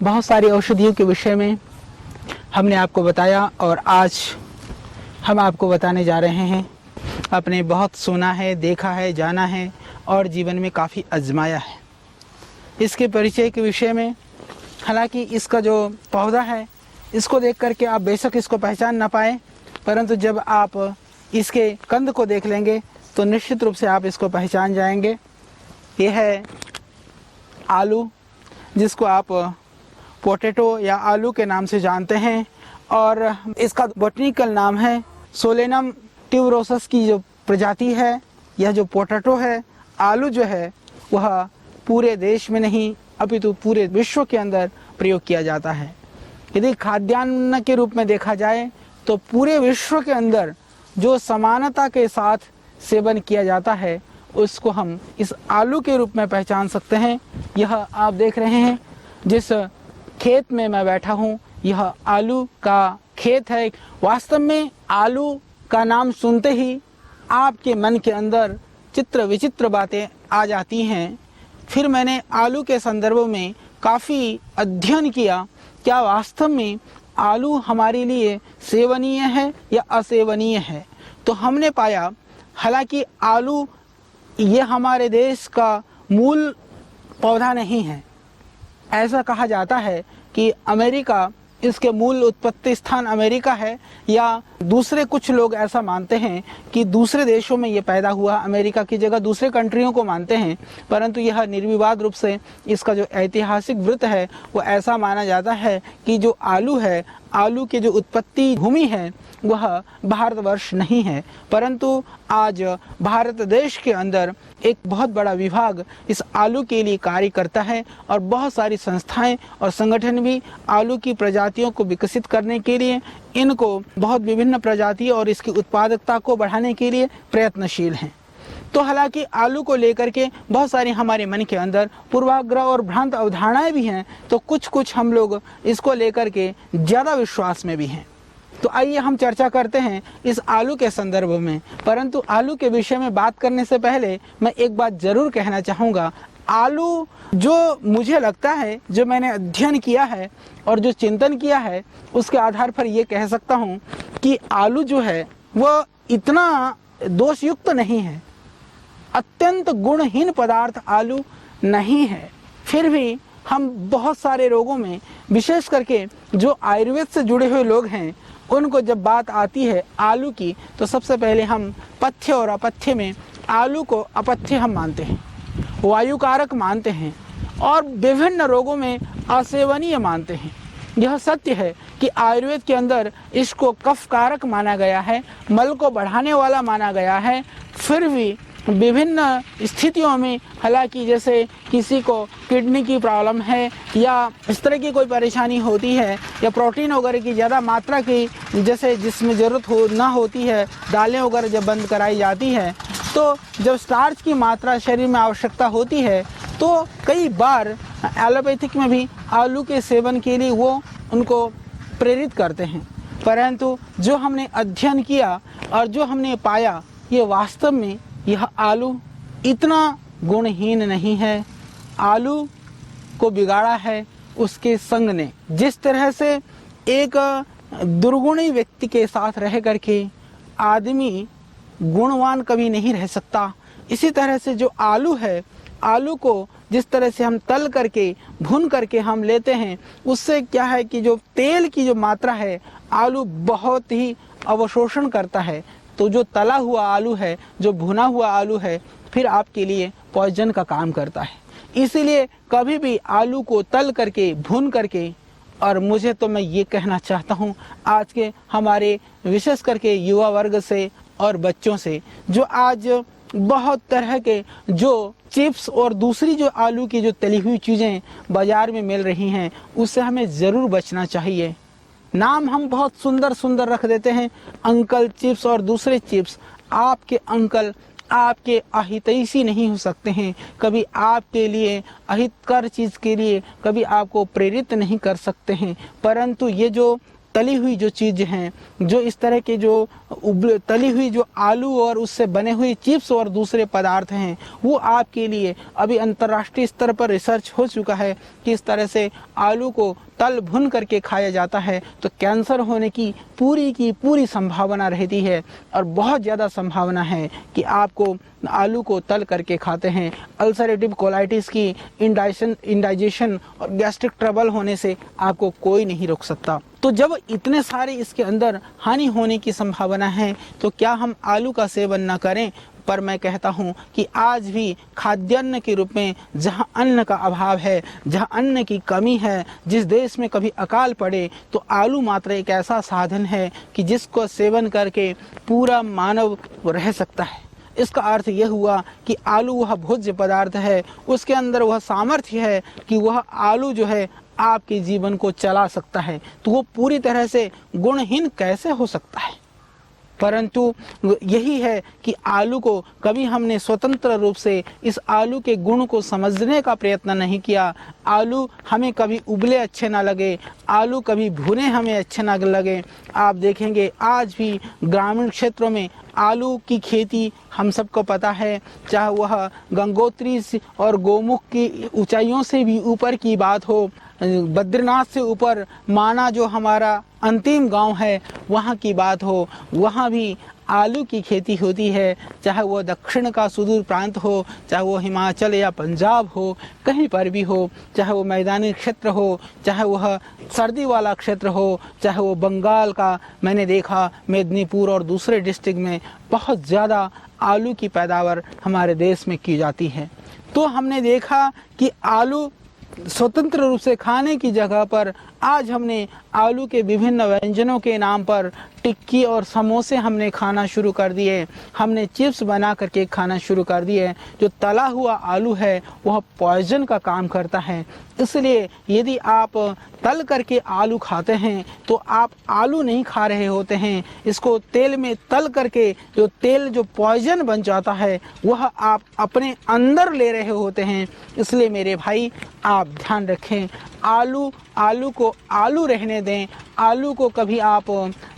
बहुत सारी औषधियों के विषय में हमने आपको बताया और आज हम आपको बताने जा रहे हैं। आपने बहुत सुना है, देखा है, जाना है और जीवन में काफ़ी आजमाया है। इसके परिचय के विषय में, हालांकि इसका जो पौधा है इसको देख करके आप बेशक इसको पहचान ना पाए, परंतु जब आप इसके कंद को देख लेंगे तो निश्चित रूप से आप इसको पहचान जाएंगे। यह है आलू, जिसको आप पोटैटो या आलू के नाम से जानते हैं, और इसका बॉटनिकल नाम है सोलेनम ट्यूबरोसस की जो प्रजाति है। यह जो पोटैटो है, आलू जो है, वह पूरे देश में नहीं अपितु पूरे विश्व के अंदर प्रयोग किया जाता है। यदि खाद्यान्न के रूप में देखा जाए तो पूरे विश्व के अंदर जो समानता के साथ सेवन किया जाता है उसको हम इस आलू के रूप में पहचान सकते हैं। यह आप देख रहे हैं जिस खेत में मैं बैठा हूँ, यह आलू का खेत है। वास्तव में आलू का नाम सुनते ही आपके मन के अंदर चित्र विचित्र बातें आ जाती हैं। फिर मैंने आलू के संदर्भ में काफ़ी अध्ययन किया, क्या वास्तव में आलू हमारे लिए सेवनीय है या असेवनीय है। तो हमने पाया, हालांकि आलू ये हमारे देश का मूल पौधा नहीं है। ऐसा कहा जाता है कि अमेरिका, इसके मूल उत्पत्ति स्थान अमेरिका है, या दूसरे कुछ लोग ऐसा मानते हैं कि दूसरे देशों में ये पैदा हुआ, अमेरिका की जगह दूसरे कंट्रियों को मानते हैं। परंतु यह निर्विवाद रूप से इसका जो ऐतिहासिक वृत्त है वो ऐसा माना जाता है कि जो आलू है, आलू की जो उत्पत्ति भूमि है वह भारतवर्ष नहीं है, परंतु आज भारत देश के अंदर एक बहुत बड़ा विभाग इस आलू के लिए कार्य करता है और बहुत सारी संस्थाएं और संगठन भी आलू की प्रजातियों को विकसित करने के लिए, इनको बहुत विभिन्न प्रजाति और इसकी उत्पादकता को बढ़ाने के लिए प्रयत्नशील हैं। तो हालांकि आलू को लेकर के बहुत सारी हमारे मन के अंदर पूर्वाग्रह और भ्रांत अवधारणाएं भी हैं, तो कुछ हम लोग इसको लेकर के ज़्यादा विश्वास में भी हैं। तो आइए हम चर्चा करते हैं इस आलू के संदर्भ में। परंतु आलू के विषय में बात करने से पहले मैं एक बात जरूर कहना चाहूँगा। आलू जो मुझे लगता है, जो मैंने अध्ययन किया है और जो चिंतन किया है, उसके आधार पर ये कह सकता हूँ कि आलू जो है वह इतना दोषयुक्त नहीं है, अत्यंत गुणहीन पदार्थ आलू नहीं है। फिर भी हम बहुत सारे रोगों में, विशेष करके जो आयुर्वेद से जुड़े हुए लोग हैं, उनको जब बात आती है आलू की, तो सबसे पहले हम पथ्य और अपथ्य में आलू को अपथ्य हम मानते हैं, वायुकारक मानते हैं और विभिन्न रोगों में असेवनीय मानते हैं। यह सत्य है कि आयुर्वेद के अंदर इसको कफकारक माना गया है, मल को बढ़ाने वाला माना गया है। फिर भी विभिन्न स्थितियों में, हालांकि जैसे किसी को किडनी की प्रॉब्लम है या इस तरह की कोई परेशानी होती है, या प्रोटीन वगैरह की ज़्यादा मात्रा की जैसे जिसमें ज़रूरत ना होती है, दालें वगैरह जब बंद कराई जाती है, तो जब स्टार्च की मात्रा शरीर में आवश्यकता होती है, तो कई बार एलोपैथिक में भी आलू के सेवन के लिए वो उनको प्रेरित करते हैं। परंतु जो हमने अध्ययन किया और जो हमने पाया, ये वास्तव में यह आलू इतना गुणहीन नहीं है। आलू को बिगाड़ा है उसके संग ने। जिस तरह से एक दुर्गुणी व्यक्ति के साथ रह करके आदमी गुणवान कभी नहीं रह सकता, इसी तरह से जो आलू है, आलू को जिस तरह से हम तल करके, भून करके हम लेते हैं, उससे क्या है कि जो तेल की जो मात्रा है, आलू बहुत ही अवशोषण करता है। तो जो तला हुआ आलू है, जो भुना हुआ आलू है, फिर आपके लिए पॉइजन का काम करता है। इसीलिए कभी भी आलू को तल करके, भून करके, और मुझे तो मैं ये कहना चाहता हूँ आज के हमारे विशेष करके युवा वर्ग से और बच्चों से, जो आज बहुत तरह के जो चिप्स और दूसरी जो आलू की जो तली हुई चीज़ें बाज़ार में मिल रही हैं, उससे हमें ज़रूर बचना चाहिए। नाम हम बहुत सुंदर सुंदर रख देते हैं, अंकल चिप्स और दूसरे चिप्स। आपके अंकल आपके अहितैषी नहीं हो सकते हैं, कभी आपके लिए अहितकर चीज़ के लिए कभी आपको प्रेरित नहीं कर सकते हैं। परंतु ये जो तली हुई जो चीज़ हैं, जो इस तरह के जो तली हुई जो आलू और उससे बने हुए चिप्स और दूसरे पदार्थ हैं, वो आपके लिए अभी अंतर्राष्ट्रीय स्तर पर रिसर्च हो चुका है कि इस तरह से आलू को तल भुन करके खाया जाता है तो कैंसर होने की पूरी संभावना रहती है। और बहुत ज़्यादा संभावना है कि आपको आलू को तल करके खाते हैं अल्सरेटिव कोलाइटिस की इंडाइजेशन और गैस्ट्रिक ट्रबल होने से आपको कोई नहीं रोक सकता। तो जब इतने सारे इसके अंदर हानि होने की संभावना है तो क्या हम आलू का सेवन न करें? पर मैं कहता हूँ कि आज भी खाद्यान्न के रूप में जहाँ अन्न का अभाव है, जहाँ अन्न की कमी है, जिस देश में कभी अकाल पड़े तो आलू मात्र एक ऐसा साधन है कि जिसको सेवन करके पूरा मानव रह सकता है। इसका अर्थ यह हुआ कि आलू वह भोज्य पदार्थ है, उसके अंदर वह सामर्थ्य है कि वह आलू जो है आपके जीवन को चला सकता है। तो वो पूरी तरह से गुणहीन कैसे हो सकता है? परंतु यही है कि आलू को कभी हमने स्वतंत्र रूप से इस आलू के गुण को समझने का प्रयत्न नहीं किया। आलू हमें कभी उबले अच्छे ना लगे, आलू कभी भुने हमें अच्छे ना लगे। आप देखेंगे आज भी ग्रामीण क्षेत्रों में आलू की खेती हम सबको पता है, चाहे वह गंगोत्री और गोमुख की ऊंचाइयों से भी ऊपर की बात हो, बद्रीनाथ से ऊपर माना जो हमारा अंतिम गांव है वहाँ की बात हो, वहाँ भी आलू की खेती होती है। चाहे वो दक्षिण का सुदूर प्रांत हो, चाहे वो हिमाचल या पंजाब हो, कहीं पर भी हो, चाहे वो मैदानी क्षेत्र हो, चाहे वह सर्दी वाला क्षेत्र हो, चाहे वो बंगाल का, मैंने देखा मेदिनीपुर और दूसरे डिस्ट्रिक्ट में बहुत ज़्यादा आलू की पैदावार हमारे देश में की जाती है। तो हमने देखा कि आलू स्वतंत्र रूप से खाने की जगह पर आज हमने आलू के विभिन्न व्यंजनों के नाम पर टिक्की और समोसे हमने खाना शुरू कर दिए, हमने चिप्स बना करके खाना शुरू कर दिए। जो तला हुआ आलू है वह पॉइजन का काम करता है, इसलिए यदि आप तल करके आलू खाते हैं तो आप आलू नहीं खा रहे होते हैं, इसको तेल में तल करके जो तेल जो पॉइजन बन जाता है वह आप अपने अंदर ले रहे होते हैं। इसलिए मेरे भाई आप ध्यान रखें, आलू को आलू रहने दें, आलू को कभी आप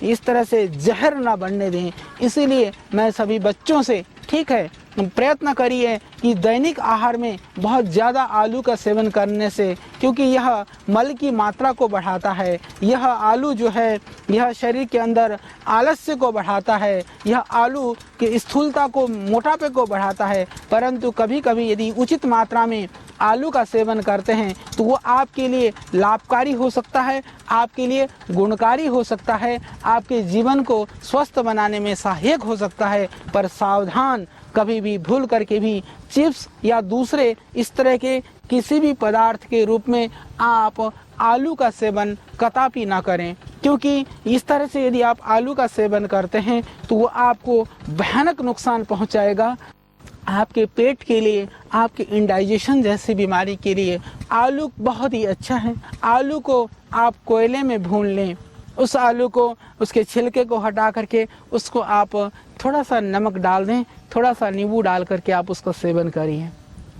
इस तरह से जहर ना बनने दें। इसीलिए मैं सभी बच्चों से, ठीक है, प्रयत्न करिए कि दैनिक आहार में बहुत ज़्यादा आलू का सेवन करने से, क्योंकि यह मल की मात्रा को बढ़ाता है, यह आलू जो है यह शरीर के अंदर आलस्य को बढ़ाता है, यह आलू की स्थूलता को, मोटापे को बढ़ाता है। परंतु कभी कभी यदि उचित मात्रा में आलू का सेवन करते हैं तो वो आपके लिए लाभकारी हो सकता है, आपके लिए गुणकारी हो सकता है, आपके जीवन को स्वस्थ बनाने में सहायक हो सकता है। पर सावधान, कभी भी भूल करके भी चिप्स या दूसरे इस तरह के किसी भी पदार्थ के रूप में आप आलू का सेवन कदापि ना करें, क्योंकि इस तरह से यदि आप आलू का सेवन करते हैं तो वो आपको भयानक नुकसान पहुंचाएगा। आपके पेट के लिए, आपके इंडाइजेशन जैसी बीमारी के लिए आलू बहुत ही अच्छा है। आलू को आप कोयले में भून लें, उस आलू को, उसके छिलके को हटा करके उसको आप थोड़ा सा नमक डाल दें, थोड़ा सा नींबू डाल करके आप उसका सेवन करिए।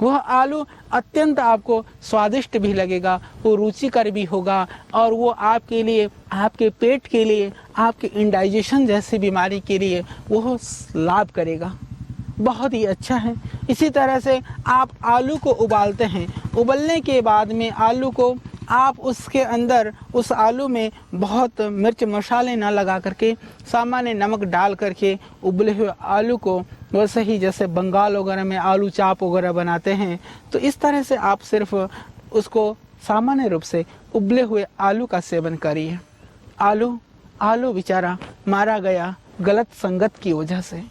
वह आलू अत्यंत आपको स्वादिष्ट भी लगेगा, वो रुचिकर भी होगा और वो आपके लिए, आपके पेट के लिए, आपके इंडाइजेशन जैसी बीमारी के लिए वो लाभ करेगा। बहुत ही अच्छा है। इसी तरह से आप आलू को उबालते हैं, उबलने के बाद में आलू को आप उसके अंदर, उस आलू में बहुत मिर्च मसाले ना लगा करके सामान्य नमक डाल करके उबले हुए आलू को, वैसे ही जैसे बंगाल वगैरह में आलू चाप वगैरह बनाते हैं, तो इस तरह से आप सिर्फ उसको सामान्य रूप से उबले हुए आलू का सेवन करिए। आलू बेचारा मारा गया गलत संगत की वजह से।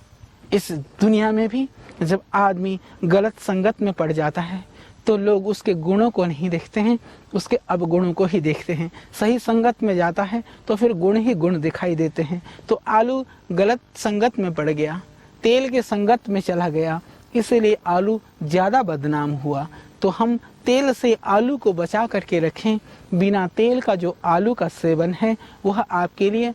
इस दुनिया में भी जब आदमी गलत संगत में पड़ जाता है तो लोग उसके गुणों को नहीं देखते हैं, उसके अवगुणों को ही देखते हैं। सही संगत में जाता है तो फिर गुण ही गुण दिखाई देते हैं। तो आलू गलत संगत में पड़ गया, तेल के संगत में चला गया, इसीलिए आलू ज़्यादा बदनाम हुआ। तो हम तेल से आलू को बचा करके रखें। बिना तेल का जो आलू का सेवन है वह आपके लिए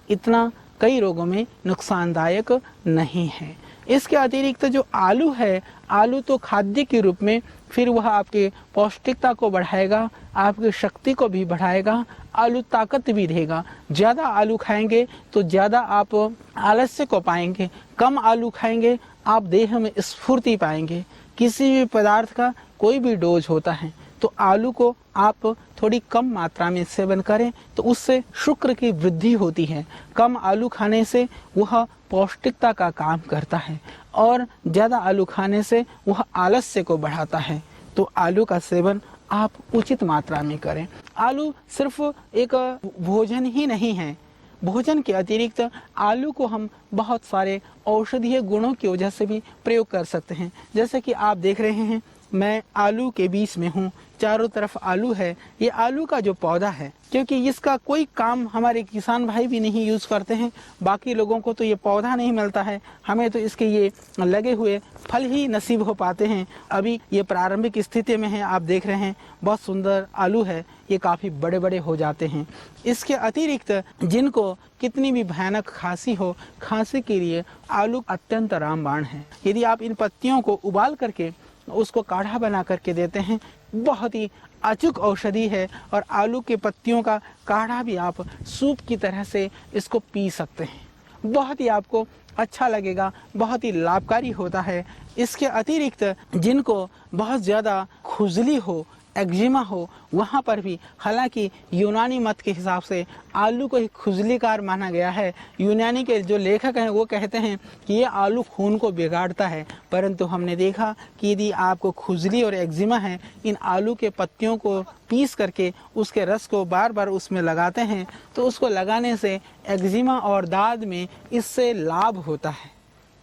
इतना कई रोगों में नुकसानदायक नहीं है। इसके अतिरिक्त जो आलू है, आलू तो खाद्य के रूप में फिर वह आपके पौष्टिकता को बढ़ाएगा, आपकी शक्ति को भी बढ़ाएगा, आलू ताकत भी देगा। ज़्यादा आलू खाएंगे तो ज़्यादा आप आलस्य को पाएंगे, कम आलू खाएंगे आप देह में स्फूर्ति पाएंगे। किसी भी पदार्थ का कोई भी डोज होता है तो आलू को आप थोड़ी कम मात्रा में सेवन करें तो उससे शुक्र की वृद्धि होती है। कम आलू खाने से वह पौष्टिकता का काम करता है और ज़्यादा आलू खाने से वह आलस्य को बढ़ाता है। तो आलू का सेवन आप उचित मात्रा में करें। आलू सिर्फ एक भोजन ही नहीं है, भोजन के अतिरिक्त आलू को हम बहुत सारे औषधीय गुणों की वजह से भी प्रयोग कर सकते हैं। जैसे कि आप देख रहे हैं मैं आलू के बीच में हूँ, चारों तरफ आलू है। ये आलू का जो पौधा है, क्योंकि इसका कोई काम हमारे किसान भाई भी नहीं यूज़ करते हैं, बाकी लोगों को तो ये पौधा नहीं मिलता है, हमें तो इसके ये लगे हुए फल ही नसीब हो पाते हैं। अभी ये प्रारंभिक स्थिति में है, आप देख रहे हैं बहुत सुंदर आलू है, ये काफ़ी बड़े बड़े हो जाते हैं। इसके अतिरिक्त जिनको कितनी भी भयानक खांसी हो, खांसी के लिए आलू अत्यंत रामबाण है। यदि आप इन पत्तियों को उबाल करके उसको काढ़ा बना करके देते हैं, बहुत ही अचूक औषधि है। और आलू के पत्तियों का काढ़ा भी आप सूप की तरह से इसको पी सकते हैं, बहुत ही आपको अच्छा लगेगा, बहुत ही लाभकारी होता है। इसके अतिरिक्त जिनको बहुत ज़्यादा खुजली हो, एक्जिमा हो, वहाँ पर भी, हालांकि यूनानी मत के हिसाब से आलू को ही खुजलीकार माना गया है। यूनानी के जो लेखक हैं वो कहते हैं कि ये आलू खून को बिगाड़ता है, परंतु हमने देखा कि यदि आपको खुजली और एक्जिमा है, इन आलू के पत्तियों को पीस करके उसके रस को बार बार उसमें लगाते हैं तो उसको लगाने से एक्जिमा और दाद में इससे लाभ होता है।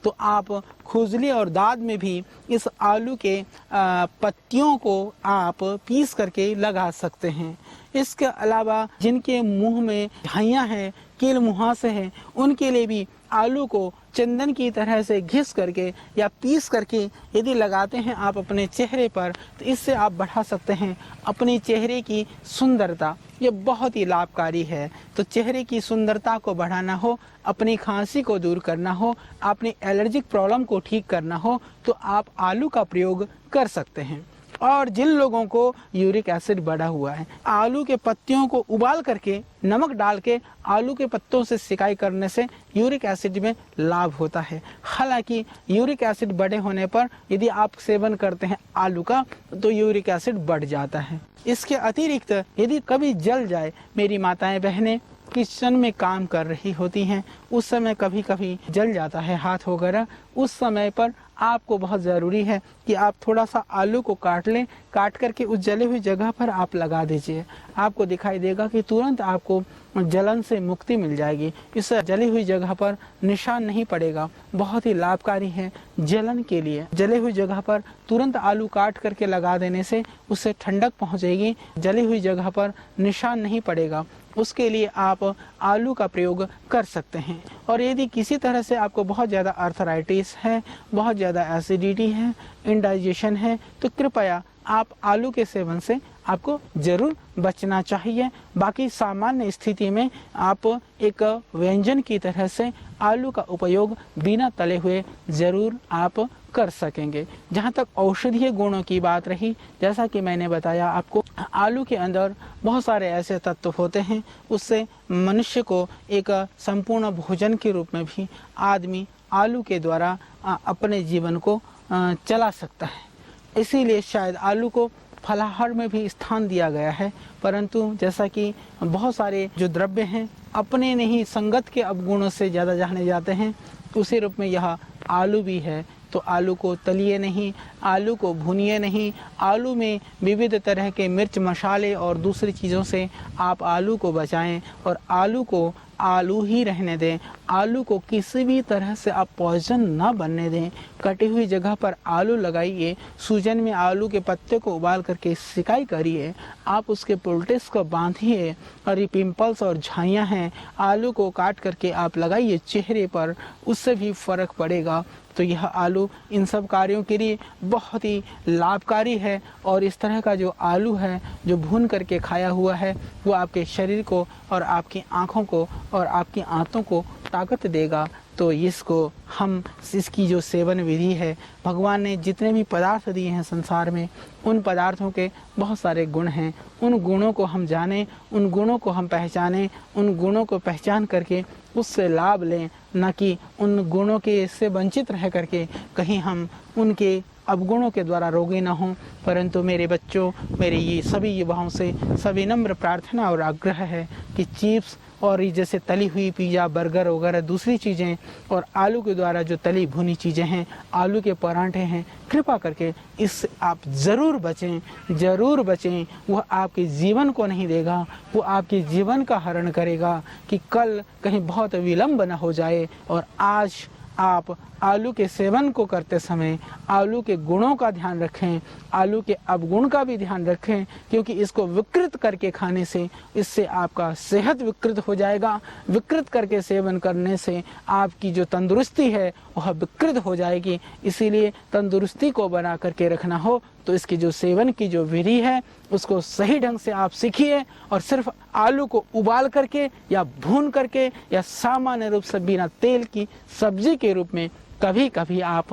तो आप खुजली और दाद में भी इस आलू के पत्तियों को आप पीस करके लगा सकते हैं। इसके अलावा जिनके मुंह में झाइयाँ हैं, कील मुहासे हैं, उनके लिए भी आलू को चंदन की तरह से घिस करके या पीस करके यदि लगाते हैं आप अपने चेहरे पर, तो इससे आप बढ़ा सकते हैं अपने चेहरे की सुंदरता। ये बहुत ही लाभकारी है। तो चेहरे की सुंदरता को बढ़ाना हो, अपनी खांसी को दूर करना हो, अपनी एलर्जिक प्रॉब्लम को ठीक करना हो, तो आप आलू का प्रयोग कर सकते हैं। और जिन लोगों को यूरिक एसिड बढ़ा हुआ है, आलू के पत्तियों को उबाल करके नमक डाल के आलू के पत्तों से सिकाई करने से यूरिक एसिड में लाभ होता है। हालांकि यूरिक एसिड बढ़े होने पर यदि आप सेवन करते हैं आलू का तो यूरिक एसिड बढ़ जाता है। इसके अतिरिक्त यदि कभी जल जाए, मेरी माताएं बहनें किचन में काम कर रही होती हैं, उस समय कभी कभी जल जाता है हाथ वगैरह, उस समय पर आपको बहुत ज़रूरी है कि आप थोड़ा सा आलू को काट लें, काट करके उस जली हुई जगह पर आप लगा दीजिए। आपको दिखाई देगा कि तुरंत आपको जलन से मुक्ति मिल जाएगी। इस जली हुई जगह पर निशान नहीं पड़ेगा, बहुत ही लाभकारी है जलन के लिए। जली हुई जगह पर तुरंत आलू काट करके लगा देने से उससे ठंडक पहुंचेगी, जली हुई जगह पर निशान नहीं पड़ेगा। उसके लिए आप आलू का प्रयोग कर सकते हैं। और यदि किसी तरह से आपको बहुत ज़्यादा आर्थराइटिस है, बहुत ज़्यादा एसिडिटी है, इंडाइजेशन है, तो कृपया आप आलू के सेवन से आपको ज़रूर बचना चाहिए। बाकी सामान्य स्थिति में आप एक व्यंजन की तरह से आलू का उपयोग बिना तले हुए ज़रूर आप कर सकेंगे। जहाँ तक औषधीय गुणों की बात रही, जैसा कि मैंने बताया आपको, आलू के अंदर बहुत सारे ऐसे तत्व होते हैं, उससे मनुष्य को एक संपूर्ण भोजन के रूप में भी आदमी आलू के द्वारा अपने जीवन को चला सकता है। इसीलिए शायद आलू को फलाहार में भी स्थान दिया गया है। परंतु जैसा कि बहुत सारे जो द्रव्य हैं अपने नहीं संगत के अवगुणों से ज़्यादा जाने जाते हैं, उसी रूप में यह आलू भी है। तो आलू को तलिए नहीं, आलू को भूनिए नहीं, आलू में विविध तरह के मिर्च मसाले और दूसरी चीज़ों से आप आलू को बचाएं और आलू को आलू ही रहने दें। आलू को किसी भी तरह से आप पॉइजन ना बनने दें। कटी हुई जगह पर आलू लगाइए, सूजन में आलू के पत्ते को उबाल करके सिकाई करिए, आप उसके पुलटेस को बांधिए। और ये पिंपल्स और झाइयाँ हैं, आलू को काट करके आप लगाइए चेहरे पर, उससे भी फर्क पड़ेगा। तो यह आलू इन सब कार्यों के लिए बहुत ही लाभकारी है। और इस तरह का जो आलू है जो भून करके खाया हुआ है, वो आपके शरीर को और आपकी आँखों को और आपकी आंतों को ताकत देगा। तो इसको हम इसकी जो सेवन विधि है, भगवान ने जितने भी पदार्थ दिए हैं संसार में, उन पदार्थों के बहुत सारे गुण हैं। उन गुणों को हम जानें, उन गुणों को हम पहचानें, उन गुणों को पहचान करके उससे लाभ लें, न कि उन गुणों के से वंचित रह करके कहीं हम उनके अवगुणों के द्वारा रोगी न हों। परंतु मेरे बच्चों, मेरे ये सभी युवाओं से सविनम्र प्रार्थना और आग्रह है कि चिप्स और ये जैसे तली हुई पिज़्ज़ा, बर्गर वगैरह दूसरी चीज़ें और आलू के द्वारा जो तली भुनी चीज़ें हैं, आलू के पराठे हैं, कृपा करके इससे आप ज़रूर बचें, ज़रूर बचें। वह आपके जीवन को नहीं देगा, वो आपके जीवन का हरण करेगा कि कल कहीं बहुत विलम्ब न हो जाए। और आज आप आलू के सेवन को करते समय आलू के गुणों का ध्यान रखें, आलू के अवगुण का भी ध्यान रखें, क्योंकि इसको विकृत करके खाने से इससे आपका सेहत विकृत हो जाएगा। विकृत करके सेवन करने से आपकी जो तंदुरुस्ती है वह विकृत हो जाएगी। इसीलिए तंदुरुस्ती को बना करके रखना हो तो इसकी जो सेवन की जो विधि है उसको सही ढंग से आप सीखिए। और सिर्फ आलू को उबाल करके या भून करके या सामान्य रूप से बिना तेल की सब्जी के रूप में कभी कभी आप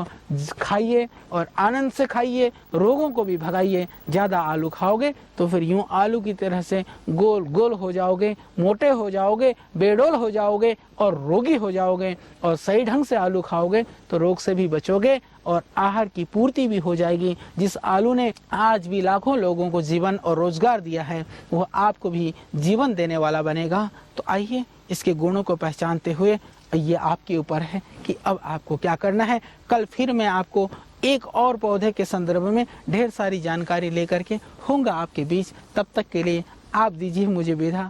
खाइए और आनंद से खाइए, रोगों को भी भगाइए। ज़्यादा आलू खाओगे तो फिर यूं आलू की तरह से गोल गोल हो जाओगे, मोटे हो जाओगे, बेडौल हो जाओगे और रोगी हो जाओगे। और सही ढंग से आलू खाओगे तो रोग से भी बचोगे और आहार की पूर्ति भी हो जाएगी। जिस आलू ने आज भी लाखों लोगों को जीवन और रोजगार दिया है, वह आपको भी जीवन देने वाला बनेगा। तो आइए इसके गुणों को पहचानते हुए, ये आपके ऊपर है कि अब आपको क्या करना है। कल फिर मैं आपको एक और पौधे के संदर्भ में ढेर सारी जानकारी लेकर के होऊंगा आपके बीच। तब तक के लिए आप दीजिए मुझे विदा।